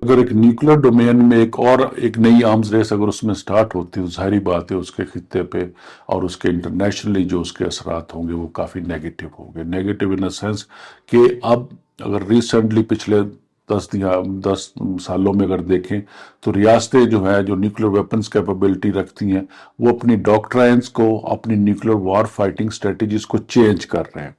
अगर एक nuclear domain में एक नई आर्म्स रेस अगर उसमें स्टार्ट होती है तो जाहिर बात है उसके खित्ते पे और उसके इंटरनेशनली जो उसके असरात होंगे वो काफ़ी नेगेटिव होंगे। नेगेटिव इन द सेंस कि अब अगर रिसेंटली पिछले 10 सालों में अगर देखें तो रियासतें जो है जो न्यूक्लियर वेपन्स कैपेबिलिटी रखती हैं वो अपनी डॉक्ट्राइन्स को, अपनी न्यूक्लियर वॉर फाइटिंग स्ट्रेटजीज को चेंज कर रहे हैं।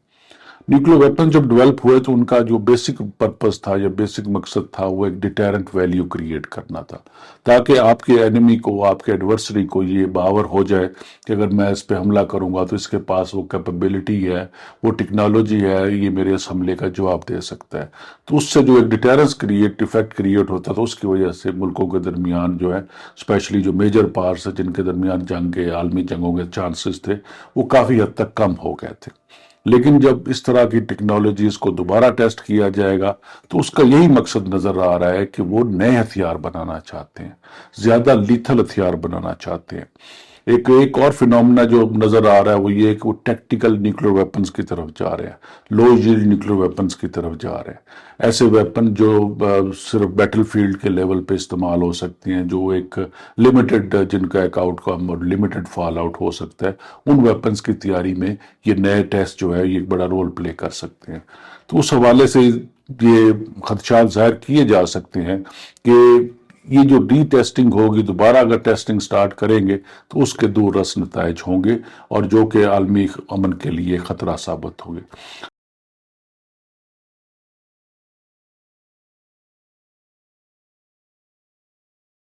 न्यूक्लियर वेपन जब डेवलप हुए तो उनका जो बेसिक पर्पस था या बेसिक मकसद था वो एक डिटेरेंट वैल्यू क्रिएट करना था, ताकि आपके एनिमी को, आपके एडवर्सरी को ये बावर हो जाए कि अगर मैं इस पे हमला करूंगा तो इसके पास वो कैपेबिलिटी है, वो टेक्नोलॉजी है, ये मेरे इस हमले का जवाब दे सकता है। तो उससे जो एक डिटेरेंस इफेक्ट क्रिएट होता था उसकी वजह से मुल्कों के दरमियान जो है, स्पेशली जो मेजर पावर्स है जिनके दरमियान जंग के, आलमी जंगों के चांसेस थे, वो काफ़ी हद तक कम हो गए थे। लेकिन जब इस तरह की टेक्नोलॉजीज को दोबारा टेस्ट किया जाएगा तो उसका यही मकसद नजर आ रहा है कि वो नए हथियार बनाना चाहते हैं, ज्यादा लीथल हथियार बनाना चाहते हैं। एक और फिनोमेना जो नजर आ रहा है वो ये है कि वो टैक्टिकल न्यूक्लियर वेपन्स की तरफ जा रहे हैं, लो यील्ड न्यूक्लियर वेपन्स की तरफ जा रहे हैं। ऐसे वेपन जो सिर्फ बैटलफील्ड के लेवल पे इस्तेमाल हो सकती हैं, जो एक लिमिटेड, जिनका एक आउटकम और लिमिटेड फॉल आउट हो सकता है, उन वेपन्स की तैयारी में ये नए टेस्ट जो है ये एक बड़ा रोल प्ले कर सकते हैं। तो उस हवाले से ये खदशात जाहिर किए जा सकते हैं कि ये जो री टेस्टिंग होगी, दोबारा अगर टेस्टिंग स्टार्ट करेंगे तो उसके दूर रस नताइज होंगे और जो कि आलमी अमन के लिए खतरा साबित होंगे।